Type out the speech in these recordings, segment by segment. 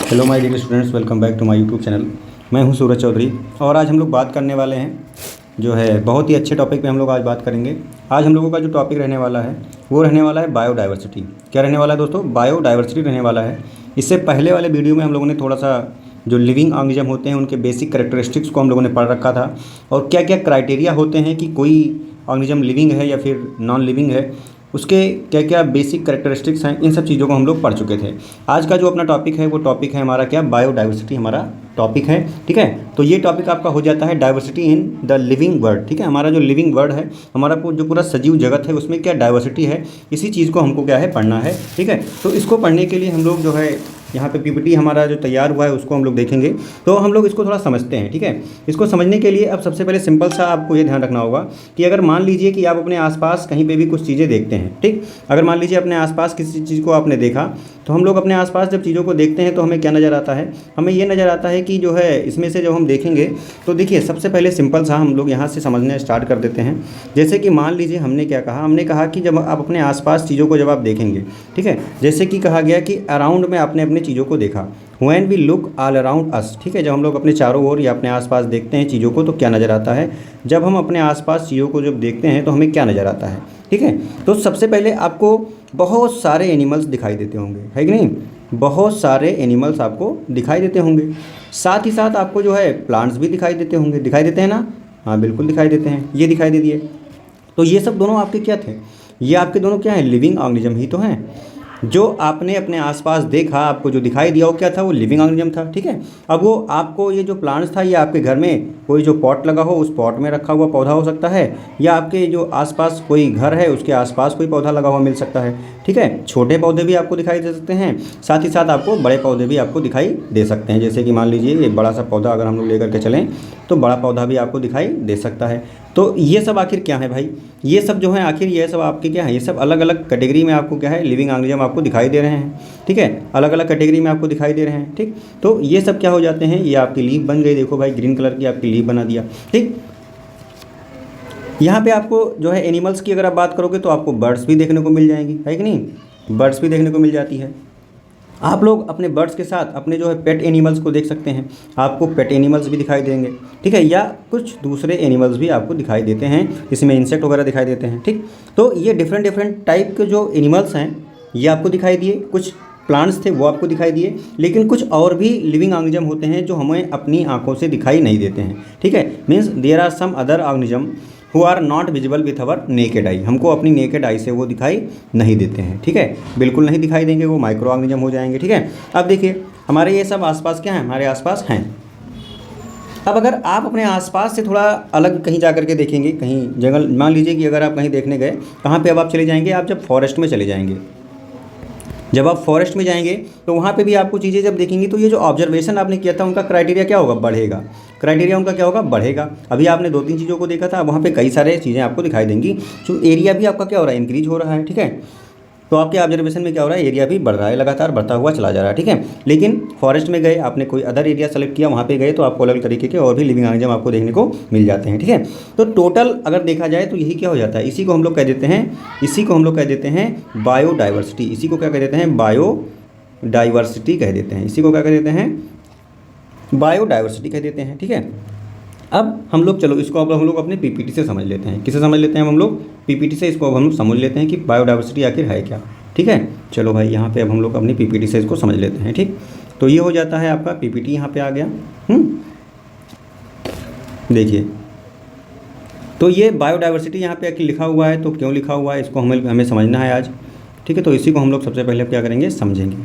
Hello my dear students, welcome back to my YouTube channel. मैं हूं सूरज चौधरी और आज हम लोग बात करने वाले हैं जो है बहुत ही अच्छे टॉपिक पे हम लोग आज बात करेंगे। आज हम लोगों का जो टॉपिक रहने वाला है वो रहने वाला है बायोडाइवर्सिटी। क्या रहने वाला है दोस्तों? बायोडाइवर्सिटी रहने वाला है। इससे पहले वाले वीडियो में हम लोगों ने थोड़ा सा जो लिविंग ऑर्गेनिज्म होते हैं उनके बेसिक कैरेक्टरिस्टिक्स को हम लोगों ने पढ़ रखा था और क्या क्या क्राइटेरिया होते हैं कि कोई ऑर्गेनिज्म लिविंग है या फिर नॉन लिविंग है, उसके क्या क्या बेसिक कैरेक्टरिस्टिक्स हैं, इन सब चीज़ों को हम लोग पढ़ चुके थे। आज का जो अपना टॉपिक है वो टॉपिक है हमारा क्या, बायोडाइवर्सिटी हमारा टॉपिक है। ठीक है, तो ये टॉपिक आपका हो जाता है diversity in the living world. ठीक है, हमारा जो लिविंग वर्ल्ड है, हमारा जो पूरा सजीव जगत है, उसमें क्या डाइवर्सिटी है, इसी चीज़ को हमको क्या है पढ़ना है। ठीक है, तो इसको पढ़ने के लिए हम लोग जो है यहाँ पे पीपीटी हमारा जो तैयार हुआ है उसको हम लोग देखेंगे, तो हम लोग इसको थोड़ा समझते हैं। ठीक है, इसको समझने के लिए अब सबसे पहले सिंपल सा आपको ये ध्यान रखना होगा कि अगर मान लीजिए कि आप अपने आसपास कहीं पे भी कुछ चीज़ें देखते हैं, ठीक, अगर मान लीजिए अपने आसपास किसी चीज़ को आपने देखा, तो हम लोग अपने आसपास जब चीज़ों को देखते हैं तो हमें क्या नज़र आता है, हमें ये नज़र आता है कि जो है इसमें से जब हम देखेंगे तो देखिए सबसे पहले सिंपल सा हम लोग यहाँ से समझना स्टार्ट कर देते हैं। जैसे कि मान लीजिए हमने क्या कहा, हमने कहा कि जब आप अपने आसपास चीज़ों को जब आप देखेंगे, ठीक है, जैसे कि कहा गया कि अराउंड में आपने अपने चीज़ों को देखा, when we look all around us. ठीक है, जब हम लोग अपने चारों ओर या अपने आसपास देखते हैं चीज़ों को तो क्या नज़र आता है, जब हम अपने आसपास चीज़ों को जब देखते हैं तो हमें क्या नज़र आता है। ठीक है, तो सबसे पहले आपको बहुत सारे एनिमल्स दिखाई देते होंगे, है कि नहीं, बहुत सारे एनिमल्स आपको दिखाई देते होंगे। साथ ही साथ आपको जो है प्लांट्स भी दिखाई देते होंगे, दिखाई देते हैं ना? हाँ बिल्कुल दिखाई देते हैं, ये दिखाई दे दिए। तो ये सब दोनों आपके क्या थे, ये आपके दोनों क्या हैं, लिविंग ऑर्गेनिज्म ही तो हैं। जो आपने अपने आसपास देखा, आपको जो दिखाई दिया वो क्या था, वो लिविंग ऑर्गेनिज्म था। ठीक है, अब वो आपको ये जो प्लांट्स था ये आपके घर में कोई जो पॉट लगा हो उस पॉट में रखा हुआ पौधा हो सकता है, या आपके जो आसपास कोई घर है उसके आसपास कोई पौधा लगा हुआ मिल सकता है। ठीक है, छोटे पौधे भी आपको दिखाई दे सकते हैं, साथ ही साथ आपको बड़े पौधे भी आपको दिखाई दे सकते हैं। जैसे कि मान लीजिए एक बड़ा सा पौधा अगर हम लोग लेकर के चलें तो बड़ा पौधा भी आपको दिखाई दे सकता है। तो ये सब आखिर क्या है भाई, ये सब जो है आखिर ये सब आपके क्या है, ये सब अलग अलग कैटेगरी में आपको क्या है लिविंग ऑर्गेनिज्म आपको दिखाई दे रहे हैं। ठीक है, अलग अलग कैटेगरी में आपको दिखाई दे रहे हैं। ठीक, तो ये सब क्या हो जाते हैं, ये आपकी लीफ बन गई, देखो भाई ग्रीन कलर की आपकी लीफ बना दिया। ठीक, यहाँ पे आपको जो है एनिमल्स की अगर आप बात करोगे तो आपको बर्ड्स भी देखने को मिल जाएंगी, है कि नहीं, बर्ड्स भी देखने को मिल जाती है। आप लोग अपने बर्ड्स के साथ अपने जो है पेट एनिमल्स को देख सकते हैं, आपको पेट एनिमल्स भी दिखाई देंगे। ठीक है, या कुछ दूसरे एनिमल्स भी आपको दिखाई देते हैं, इसमें इंसेक्ट वगैरह दिखाई देते हैं। ठीक, तो ये डिफरेंट डिफरेंट टाइप के जो एनिमल्स हैं ये आपको दिखाई दिए, कुछ प्लांट्स थे वो आपको दिखाई दिए, लेकिन कुछ और भी लिविंग ऑर्गेनिज्म होते हैं जो हमें अपनी आंखों से दिखाई नहीं देते हैं। ठीक है, means there are some other organism who are not visible with our naked eye, हमको अपनी नेकेड आई से वो दिखाई नहीं देते हैं। ठीक है, बिल्कुल नहीं दिखाई देंगे, वो माइक्रो ऑर्गेनिज्म हो जाएंगे। ठीक है, अब देखिए हमारे ये सब आसपास क्या है, हमारे आसपास हैं। अब अगर आप अपने आसपास से थोड़ा अलग कहीं जा कर के देखेंगे, कहीं जंगल, मान लीजिए कि अगर आप कहीं देखने गए, कहाँ पे अब आप चले जाएंगे, आप जब फॉरेस्ट में चले जाएंगे, जब आप फॉरेस्ट में जाएंगे तो वहाँ पे भी आपको चीज़ें जब देखेंगी तो ये जो ऑब्जर्वेशन आपने किया था उनका क्राइटेरिया क्या होगा, बढ़ेगा। क्राइटेरिया उनका क्या होगा, बढ़ेगा। अभी आपने 2-3 चीज़ों को देखा था, वहाँ पे कई सारे चीज़ें आपको दिखाई देंगी, जो एरिया भी आपका क्या हो रहा है, इंक्रीज हो रहा है। ठीक है, तो आपके ऑब्जर्वेशन में क्या हो रहा है, एरिया भी बढ़ रहा है, लगातार बढ़ता हुआ चला जा रहा है। ठीक है, लेकिन फॉरेस्ट में गए, आपने कोई अदर एरिया सेलेक्ट किया, वहाँ पे गए तो आपको अलग तरीके के और भी लिविंग ऑर्गेनिज्म आपको देखने को मिल जाते हैं। ठीक है, तो टोटल अगर देखा जाए तो यही क्या हो जाता है, इसी को हम लोग कह देते हैं, इसी को हम लोग कह देते हैं बायोडाइवर्सिटी। इसी को क्या कह देते हैं, बायोडाइवर्सिटी कह देते हैं। इसी को क्या कह देते हैं, बायोडाइवर्सिटी कह देते हैं। ठीक है, अब हम लोग चलो इसको अब हम लोग अपने पीपीटी से समझ लेते हैं। किसे समझ लेते हैं हम लोग, पीपीटी से इसको अब हम समझ लेते हैं कि बायोडाइवर्सिटी आखिर है क्या। ठीक है, चलो भाई यहाँ पे अब हम लोग अपनी पीपीटी से इसको समझ लेते हैं। ठीक, तो ये हो जाता है आपका पीपीटी, यहाँ पे आ गया। देखिए, तो ये बायोडाइवर्सिटी यहाँ पे आखिर लिखा हुआ है, तो क्यों लिखा हुआ है इसको हमें समझना है आज। ठीक है, तो इसी को हम लोग सबसे पहले क्या करेंगे, समझेंगे।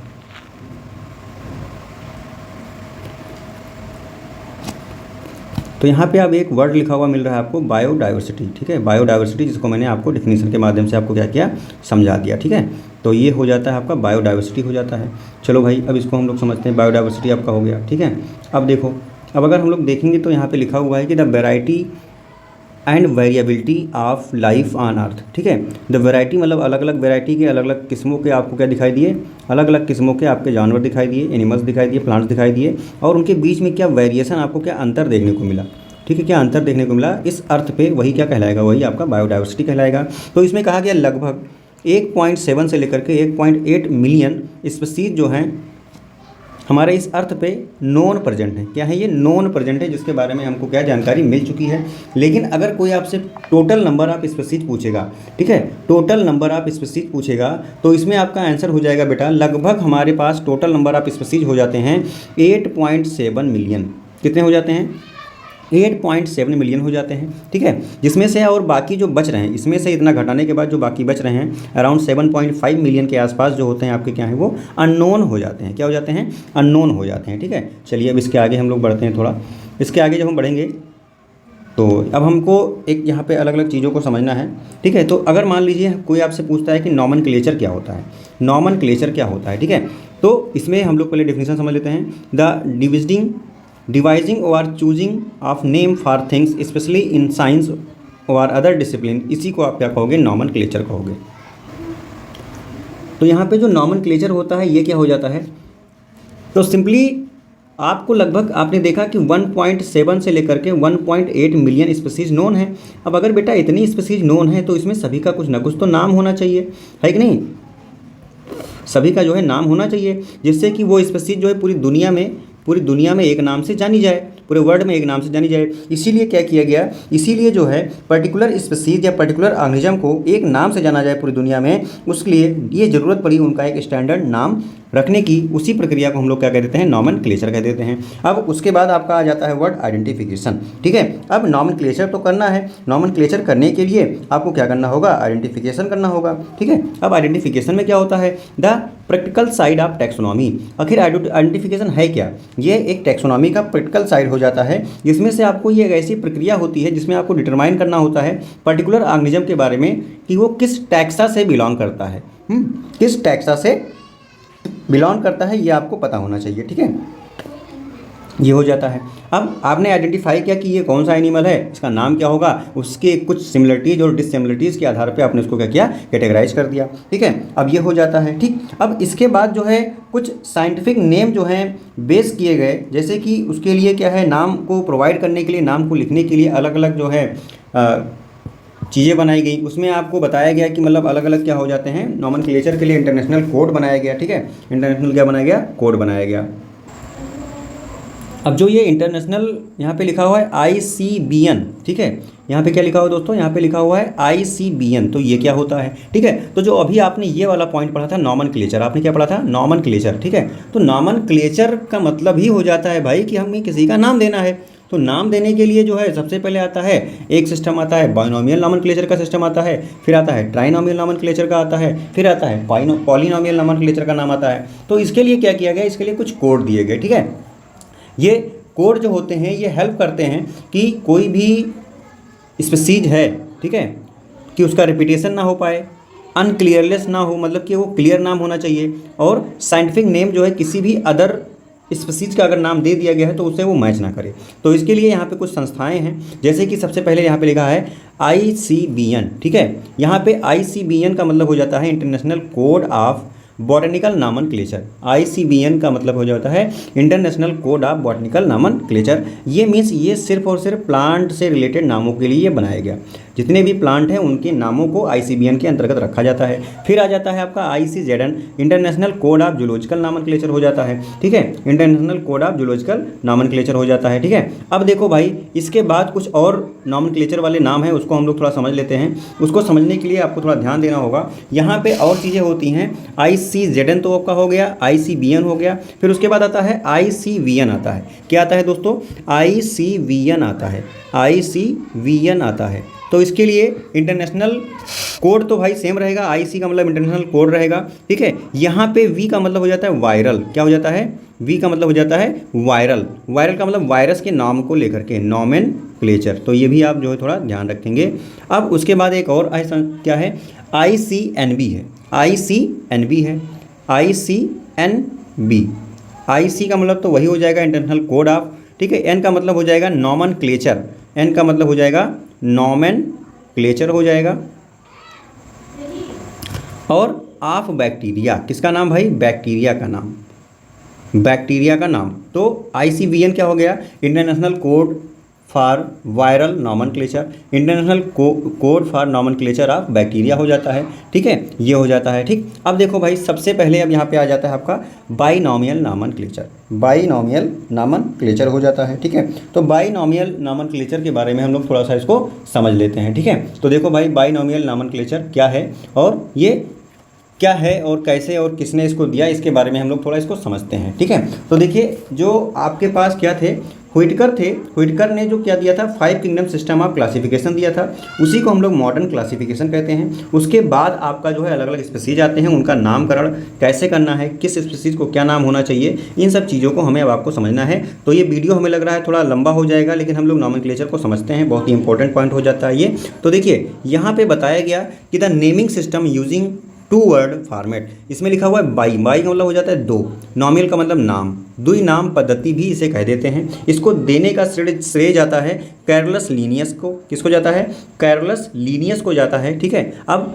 तो यहाँ पे अब एक वर्ड लिखा हुआ मिल रहा है आपको, बायोडाइवर्सिटी। ठीक है, बायोडाइवर्सिटी, जिसको मैंने आपको डेफिनेशन के माध्यम से आपको क्या किया, समझा दिया। ठीक है, तो ये हो जाता है आपका बायोडाइवर्सिटी हो जाता है। चलो भाई अब इसको हम लोग समझते हैं, बायोडाइवर्सिटी आपका हो गया। ठीक है, अब देखो, अब अगर हम लोग देखेंगे तो यहाँ पे लिखा हुआ है कि the variety and variability of life on earth. ठीक है, द वैरायटी मतलब अलग अलग वैरायटी के, अलग अलग किस्मों के आपको क्या दिखाई दिए, अलग अलग किस्मों के आपके जानवर दिखाई दिए, एनिमल्स दिखाई दिए, प्लांट्स दिखाई दिए, और उनके बीच में क्या वेरिएशन, आपको क्या अंतर देखने को मिला। ठीक है, क्या अंतर देखने को मिला, इस अर्थ पे वही क्या कहलाएगा, वही आपका बायोडाइवर्सिटी कहलाएगा। तो इसमें कहा गया लगभग 1.7 से लेकर के 1.8 मिलियन स्पीसीज जो हैं हमारे इस अर्थ पे नॉन प्रेजेंट है। क्या है ये? नॉन प्रेजेंट है, जिसके बारे में हमको क्या जानकारी मिल चुकी है। लेकिन अगर कोई आपसे टोटल नंबर ऑफ स्पीशीज पूछेगा, ठीक है, टोटल नंबर ऑफ स्पीशीज पूछेगा, तो इसमें आपका आंसर हो जाएगा बेटा, लगभग हमारे पास टोटल नंबर ऑफ स्पीशीज हो जाते हैं 8.7 मिलियन। कितने हो जाते हैं? 8.7 मिलियन हो जाते हैं, ठीक है। जिसमें से और बाकी जो बच रहे हैं, इसमें से इतना घटाने के बाद जो बाकी बच रहे हैं अराउंड 7.5 मिलियन के आसपास जो होते हैं आपके, क्या है वो, अननोन हो जाते हैं। क्या हो जाते हैं? अननोन हो जाते हैं, ठीक है। चलिए अब इसके आगे हम लोग बढ़ते हैं थोड़ा। इसके आगे जब हम बढ़ेंगे तो अब हमको एक यहाँ पे अलग अलग चीज़ों को समझना है, ठीक है। तो अगर मान लीजिए कोई आपसे पूछता है कि नॉमनक्लेचर क्या होता है, नॉमनक्लेचर क्या होता है, ठीक है, तो इसमें हम लोग पहले डेफिनेशन समझ लेते हैं। द डिवाइजिंग और choosing of name for things specially in science और अदर डिसिप्लिन, इसी को आप क्या कहोगे? नॉमनक्लेचर कहोगे। तो यहाँ पे जो नॉमनक्लेचर होता है ये क्या हो जाता है? तो सिंपली आपको लगभग आपने देखा कि 1.7 से लेकर के 1.8 मिलियन स्पीसीज नोन है। अब अगर बेटा इतनी स्पीसीज नोन है तो इसमें सभी का कुछ ना कुछ तो नाम होना चाहिए, है कि नहीं? सभी का जो है नाम होना चाहिए, जिससे कि वो स्पीसीज जो है पूरी दुनिया में एक नाम से जानी जाए, पूरे वर्ल्ड में एक नाम से जानी जाए। इसीलिए क्या किया गया, इसीलिए जो है पर्टिकुलर स्पीसीज या पर्टिकुलर ऑर्गेनिज्म को एक नाम से जाना जाए पूरी दुनिया में, उसके लिए ये ज़रूरत पड़ी उनका एक स्टैंडर्ड नाम रखने की। उसी प्रक्रिया को हम लोग क्या कह देते हैं? नॉमनक्लेचर कह देते हैं। अब उसके बाद आपका आ जाता है वर्ड आइडेंटिफिकेशन, ठीक है। अब नॉमनक्लेचर तो करना है, नॉमनक्लेचर करने के लिए आपको क्या करना होगा? आइडेंटिफिकेशन करना होगा, ठीक है। अब आइडेंटिफिकेशन में क्या होता है? The practical side of taxonomy. आखिर आइडेंटिफिकेशन है क्या? ये एक टैक्सोनॉमी का प्रैक्टिकल साइड हो जाता है, जिसमें से आपको ये एक ऐसी प्रक्रिया होती है जिसमें आपको डिटरमाइन करना होता है पर्टिकुलर ऑर्गेनिज्म के बारे में कि वो किस टैक्सा से बिलोंग करता है, किस टैक्सा से बिलोंग करता है, ये आपको पता होना चाहिए, ठीक है। ये हो जाता है। अब आपने आइडेंटिफाई किया कि ये कौन सा एनिमल है, इसका नाम क्या होगा, उसके कुछ सिमिलरिटीज़ और डिससिमिलरिटीज़ के आधार पे आपने उसको क्या किया? कैटेगराइज कर दिया, ठीक है। अब ये हो जाता है, ठीक। अब इसके बाद जो है कुछ साइंटिफिक नेम जो हैं बेस किए गए, जैसे कि उसके लिए क्या है, नाम को प्रोवाइड करने के लिए, नाम को लिखने के लिए अलग अलग जो है चीज़ें बनाई गई। उसमें आपको बताया गया कि मतलब अलग अलग क्या हो जाते हैं, नॉमनक्लेचर के लिए इंटरनेशनल कोड बनाया गया, ठीक है। इंटरनेशनल क्या बनाया गया? कोड बनाया गया। अब जो ये इंटरनेशनल यहाँ पे लिखा हुआ है ICBN, ठीक है, यहाँ पे क्या लिखा हुआ है दोस्तों? यहाँ पे लिखा हुआ है ICBN। तो ये क्या होता है, ठीक है। तो जो अभी आपने ये वाला पॉइंट पढ़ा था नॉमनक्लेचर, आपने क्या पढ़ा था? नॉमनक्लेचर, ठीक है। तो नॉमनक्लेचर का मतलब ही हो जाता है भाई कि हमें किसी का नाम देना है। तो नाम देने के लिए जो है सबसे पहले आता है एक सिस्टम आता है बाइनोमियल नॉमनक्लेचर का सिस्टम आता है, फिर आता है ट्राइनोमियल नॉमनक्लेचर का आता है, फिर आता है पॉलिनोमियल नॉमनक्लेचर का नाम आता है। तो इसके लिए क्या किया गया? इसके लिए कुछ कोड दिए गए, ठीक है। ये कोड जो होते हैं ये हेल्प करते हैं कि कोई भी स्पीसीज है, ठीक है, कि उसका रिपीटेशन ना हो पाए, अनक्लियरलेस ना हो, मतलब कि वो क्लियर नाम होना चाहिए, और साइंटिफिक नेम जो है किसी भी अदर स्पीसीज का अगर नाम दे दिया गया है तो उससे वो मैच ना करे। तो इसके लिए यहाँ पे कुछ संस्थाएं हैं, जैसे कि सबसे पहले यहाँ पे लिखा है ICBN, ठीक है। यहाँ पे ICBN का मतलब हो जाता है international code of botanical nomenclature. ICBN का मतलब हो जाता है international code of botanical nomenclature. ये मीन्स ये सिर्फ और सिर्फ प्लांट से रिलेटेड नामों के लिए बनाया गया। जितने भी प्लांट हैं उनके नामों को ICBN के अंतर्गत रखा जाता है। फिर आ जाता है आपका ICZN, international code of zoological nomenclature हो जाता है, ठीक है। International code of zoological nomenclature हो जाता है, ठीक है। अब देखो भाई, इसके बाद कुछ और नॉमनक्लेचर वाले नाम हैं, उसको हम लोग थोड़ा समझ लेते हैं। उसको समझने के लिए आपको थोड़ा ध्यान देना होगा। यहाँ पे और चीज़ें होती हैं। ICZN तो आपका हो गया, ICBN हो गया, फिर उसके बाद आता है ICVN आता है। क्या आता है दोस्तों? ICVN आता है, ICVN आता है। तो इसके लिए इंटरनेशनल कोड तो भाई सेम रहेगा, IC का मतलब इंटरनेशनल कोड रहेगा, ठीक है। यहाँ पे V का मतलब हो जाता है वायरल। क्या हो जाता है? V का मतलब हो जाता है वायरल। वायरल का मतलब वायरस के नाम को लेकर के, नॉमेनक्लेचर। तो ये भी आप जो है थोड़ा ध्यान रखेंगे। अब उसके बाद एक और क्या है? ICNB है, ICNB है, ICNB। IC का मतलब तो वही हो जाएगा इंटरनेशनल कोड ऑफ, ठीक है। N का मतलब हो जाएगा नॉमनक्लेचर, N का मतलब हो जाएगा नॉमेनक्लेचर हो जाएगा। और ऑफ बैक्टीरिया, किसका नाम भाई? बैक्टीरिया का नाम, बैक्टीरिया का नाम। तो ICVN क्या हो गया? International code for viral nomenclature, international code for nomenclature of bacteria हो जाता है। ठीक है, ये हो जाता है। ठीक, अब देखो भाई सबसे पहले अब यहाँ पे आ जाता है आपका बाइनॉमियल नॉमेनक्लेचर। बाइनॉमियल नॉमेनक्लेचर हो जाता है। ठीक है, तो बाइनॉमियल नॉमेनक्लेचर के बारे में हम लोग थोड़ा सा इसको समझ लेते हैं। ठीक है, तो देखो भाई बाइनॉमियल नॉमेनक्लेचर क्या है और ये क्या है और कैसे और किसने इसको दिया, इसके बारे में हम लोग थोड़ा इसको समझते हैं। ठीक है, तो देखिए जो आपके पास क्या थे, व्हिटकर ने जो क्या दिया था, 5 किंगडम सिस्टम ऑफ क्लासिफिकेशन दिया था, उसी को हम लोग मॉडर्न क्लासिफिकेशन कहते हैं। उसके बाद आपका जो है अलग अलग स्पीसीज आते हैं, उनका नामकरण कैसे करना है, किस स्पीसीज को क्या नाम होना चाहिए, इन सब चीज़ों को हमें अब आपको समझना है। तो ये वीडियो हमें लग रहा है थोड़ा लंबा हो जाएगा, लेकिन हम लोग नॉमेनक्लेचर को समझते हैं, बहुत ही इंपॉर्टेंट पॉइंट हो जाता है ये। तो देखिए यहाँ पे बताया गया कि the naming system using 2 word format, इसमें लिखा हुआ है बाई का मतलब हो जाता है 2, नॉमियल का मतलब नाम, दुई नाम पद्धति भी इसे कह देते हैं। इसको देने का श्रेय जाता है कैरलस लीनियस को। किसको जाता है? कैरलस लीनियस को जाता है। ठीक है, अब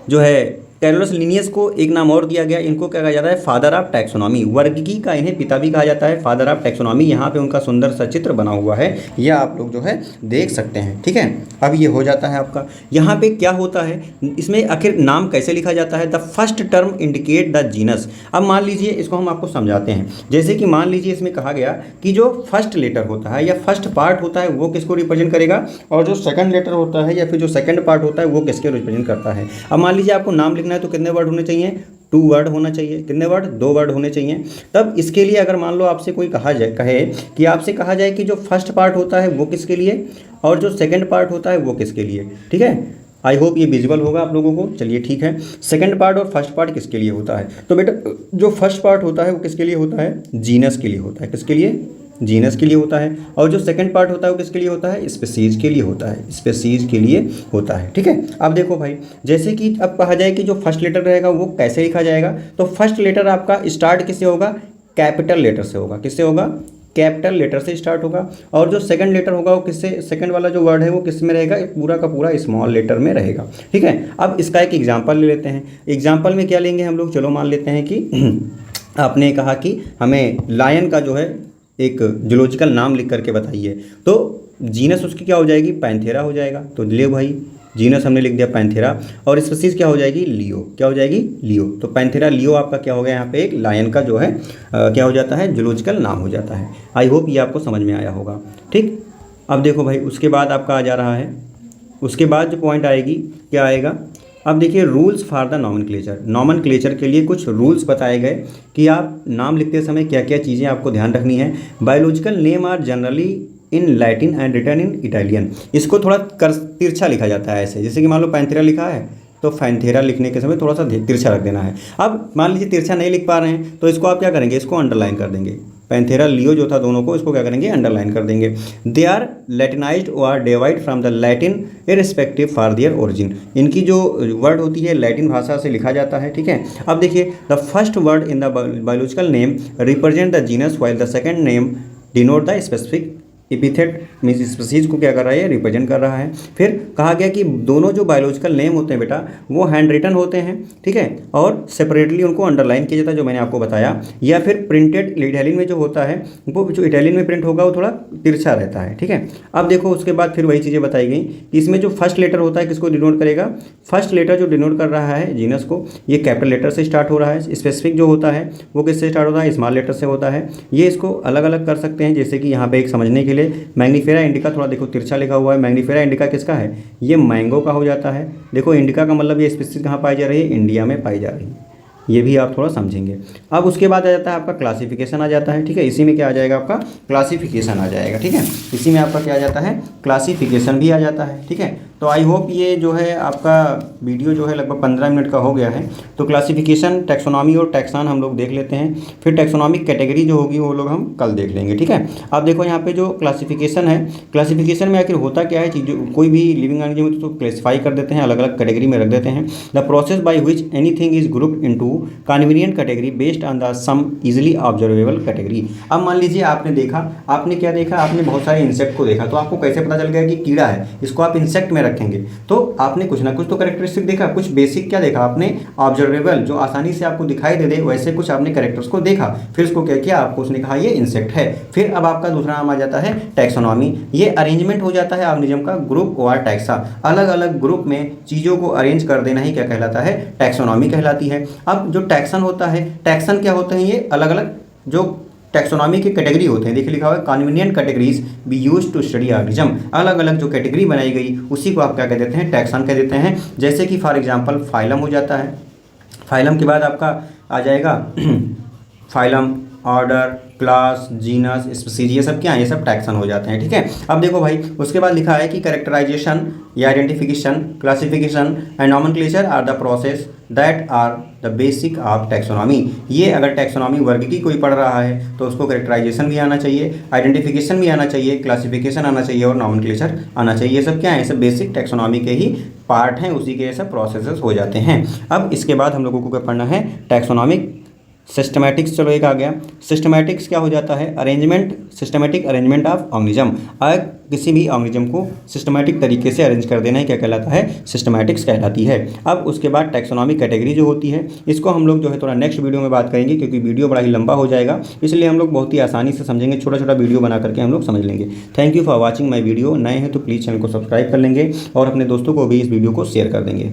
जो है कैरलस लीनियस को एक नाम और दिया गया, इनको क्या कहा जाता है? फादर ऑफ टैक्सोनॉमी, वर्गीकी का इन्हें पिता भी कहा जाता है, फादर ऑफ टैक्सोनॉमी। यहाँ पे उनका सुंदर सा चित्र बना हुआ है, यह आप लोग जो है देख सकते हैं। ठीक है, अब ये हो जाता है आपका, यहाँ पे क्या होता है, इसमें आखिर नाम कैसे लिखा जाता है? The first term indicate the genus. अब मान लीजिए इसको हम आपको समझाते हैं, जैसे कि मान लीजिए इसमें कहा गया कि जो फर्स्ट लेटर होता है या फर्स्ट पार्ट होता है वो किसको रिप्रेजेंट करेगा, और जो सेकंड लेटर होता है या फिर जो सेकंड पार्ट होता है वो किसके रिप्रेजेंट करता है। अब मान लीजिए आपको नाम लिखना है तो कितने वर्ड होने चाहिए? 2 वर्ड होना चाहिए। कितने वर्ड? 2 वर्ड होने चाहिए। तब इसके लिए अगर मान लो आपसे कोई कहा जाए कि जो फर्स्ट पार्ट होता है वो किसके लिए और जो सेकंड पार्ट होता है वो किसके लिए। ठीक है, आई होप ये विजिबल होगा आप लोगों को। चलिए ठीक है, सेकंड पार्ट और फर्स्ट पार्ट किसके लिए होता है? तो बेटा जो फर्स्ट पार्ट होता है वो किसके लिए होता है? जीनस के लिए होता है। किसके लिए? जीनस के लिए होता है। और जो सेकंड पार्ट होता है वो किसके लिए होता है? स्पीसीज के लिए होता है। स्पीसीज के लिए होता है। ठीक है, अब देखो भाई, जैसे कि अब कहा जाए कि जो फर्स्ट लेटर रहेगा वो कैसे लिखा जाएगा, तो फर्स्ट लेटर आपका स्टार्ट किससे होगा? कैपिटल लेटर से होगा। किससे होगा? कैपिटल लेटर से स्टार्ट होगा। और जो सेकंड लेटर होगा वो किससे, सेकंड वाला जो वर्ड है वो किस में रहेगा? पूरा का पूरा स्मॉल लेटर में रहेगा। ठीक है, अब इसका एक एग्जांपल ले लेते हैं। एग्जांपल में क्या लेंगे हम लोग? चलो मान लेते हैं कि आपने कहा कि हमें लायन का जो है एक जूलॉजिकल नाम लिख करके बताइए, तो जीनस उसकी क्या हो जाएगी? पैंथेरा हो जाएगा। तो ले भाई, जीनस हमने लिख दिया पैंथेरा, और स्पीसीज क्या हो जाएगी? लियो। क्या हो जाएगी? लियो। तो पैंथेरा लियो आपका क्या हो गया? यहाँ पे एक लायन का जो है क्या हो जाता है? जूलॉजिकल नाम हो जाता है। आई होप ये आपको समझ में आया होगा। ठीक, अब देखो भाई उसके बाद आपका आ जा रहा है, उसके बाद जो पॉइंट आएगी क्या आएगा? अब देखिए rules for the nomenclature. Nomenclature के लिए कुछ रूल्स बताए गए कि आप नाम लिखते समय क्या क्या चीज़ें आपको ध्यान रखनी है। Biological name are generally in Latin and written in Italian. इसको थोड़ा तिरछा लिखा जाता है ऐसे, जैसे कि मान लो पैंथेरा लिखा है तो पैंथेरा लिखने के समय थोड़ा सा तिरछा रख देना है। अब मान लीजिए तिरछा नहीं लिख पा रहे हैं तो इसको आप क्या करेंगे? इसको अंडरलाइन कर देंगे। पैंथेरा लियो जो था दोनों को, इसको क्या करेंगे? अंडरलाइन कर देंगे। दे आर लैटिनाइज्ड और derived from the Latin irrespective for their origin. इनकी जो वर्ड होती है लैटिन भाषा से लिखा जाता है। ठीक है, अब देखिए the first word in the biological name represent the genus while the second name denote the specific epithet means species को क्या कर रहा है? रिप्रेजेंट कर रहा है। फिर कहा गया कि दोनों जो बायोलॉजिकल नेम होते हैं बेटा वो हैंड रिटन होते हैं। ठीक है, और सेपरेटली उनको अंडरलाइन किया जाता है जो मैंने आपको बताया, या फिर प्रिंटेड इटालियन में जो होता है वो जो इटालियन में प्रिंट होगा वो थोड़ा तिरछा रहता है। ठीक है, अब देखो उसके बाद फिर वही चीज़ें बताई गई कि इसमें जो फर्स्ट लेटर होता है किसको डिनोट करेगा? फर्स्ट लेटर जो डिनोट कर रहा है जीनस को, ये कैपिटल लेटर से स्टार्ट हो रहा है। स्पेसिफिक जो होता है वो किससे स्टार्ट होता है? स्मॉल लेटर से होता है। ये इसको अलग अलग कर सकते हैं, जैसे कि यहाँ पे एक समझने के लिए मैग्नीफेरा इंडिका थोड़ा देखो तिरछा लिखा हुआ है। मैग्नीफेरा इंडिका किसका है? ये मैंगो का हो जाता है। देखो इंडिका का मतलब ये स्पीसीज कहाँ पाई जा रही है? इंडिया में पाई जा रही है। ये भी आप थोड़ा समझेंगे। अब उसके बाद आ जाता है आपका क्लासिफिकेशन आ जाता है। ठीक है, इसी में क्या आ जाएगा? आपका क्लासिफिकेशन आ जाएगा। ठीक है, इसी में आपका क्या आ जाता है? क्लासिफिकेशन भी आ जाता है। ठीक है, तो आई होप ये जो है आपका वीडियो जो है लगभग 15 मिनट का हो गया है। तो क्लासिफिकेशन, टैक्सोनॉमी और टैक्सान हम लोग देख लेते हैं, फिर टैक्सोनॉमिक कैटेगरी जो होगी वो लोग हम कल देख लेंगे। ठीक है, अब देखो यहाँ पे जो क्लासिफिकेशन है, क्लासिफिकेशन में आखिर होता क्या है? चीज़ कोई भी लिविंग ऑर्गेनिज्म तो क्लासीफाई कर देते हैं, अलग अलग कैटेगरी में रख देते हैं। The process by which anything is grouped into convenient category based on the some easily observable category. अब मान लीजिए आपने देखा, आपने क्या देखा? आपने बहुत सारे इंसेक्ट को देखा, तो आपको कैसे पता चल गया कि कीड़ा है, इसको आप इंसेक्ट में रखें रखेंगे। तो आपने कुछ ना कुछ तो कैरेक्टरिस्टिक देखा, कुछ बेसिक क्या देखा आपने, ऑब्जर्वेबल, जो आसानी से आपको दिखाई दे वैसे कुछ आपने कैरेक्टर्स को देखा। फिर उसको क्या किया, आपको उसने कहा ये इंसेक्ट है। फिर अब आपका दूसरा नाम आ जाता है टैक्सोनॉमी। ये अरेंजमेंट हो जाता है ऑर्गेनिज्म का, ग्रुप और टैक्सा, अलग अलग ग्रुप में चीज़ों को अरेंज कर देना ही क्या कहलाता है, टैक्सोनॉमी कहलाती है। अब जो टैक्सन होता है, टैक्सन क्या होते हैं, ये अलग अलग जो टैक्सोनॉमी के कैटेगरी होते हैं, देखिए लिखा हुआ है convenient categories be use to study organism. अलग अलग जो कैटेगरी बनाई गई उसी को आप क्या कह देते हैं, टैक्सन कह देते हैं। जैसे कि फॉर एग्जांपल फाइलम हो जाता है, फाइलम के बाद आपका आ जाएगा phylum, order, class, genus, species, ये सब क्या है, ये सब टैक्सन हो जाते हैं। ठीक है, अब देखो भाई उसके बाद लिखा है कि कैरेक्टराइजेशन या identification, classification and nomenclature are the process that are the basic of taxonomy. ये अगर टैक्सोनॉमी वर्ग की कोई पढ़ रहा है तो उसको कैरेक्टराइजेशन भी आना चाहिए, आइडेंटिफिकेशन भी आना चाहिए, क्लासिफिकेशन आना चाहिए और नॉमेनक्लेचर आना चाहिए। ये सब क्या है, ये सब बेसिक टैक्सोनॉमी के ही पार्ट हैं, उसी के ये सब प्रोसेसेस हो जाते हैं। अब इसके बाद हम लोगों को क्या पढ़ना है, टैक्सोनॉमिक सिस्टमैटिक्स। चलो एक आ गया, सिस्टमैटिक्स क्या हो जाता है, arrangement, systematic arrangement of organism. किसी भी ऑर्गेनिज्म को सिस्टमैटिक तरीके से अरेंज कर देना ही क्या कहलाता है, सिस्टमैटिक्स कहलाती है। अब उसके बाद टैक्सोनॉमिक कैटेगरी जो होती है, इसको हम लोग जो है थोड़ा नेक्स्ट वीडियो में बात करेंगे, क्योंकि वीडियो बड़ा ही लंबा हो जाएगा, इसलिए हम लोग बहुत ही आसानी से समझेंगे, छोटा छोटा वीडियो बना करके हम लोग समझ लेंगे। Thank you for watching my video. नए हैं तो प्लीज़ चैनल को सब्सक्राइब कर लेंगे और अपने दोस्तों को भी इस वीडियो को शेयर कर देंगे।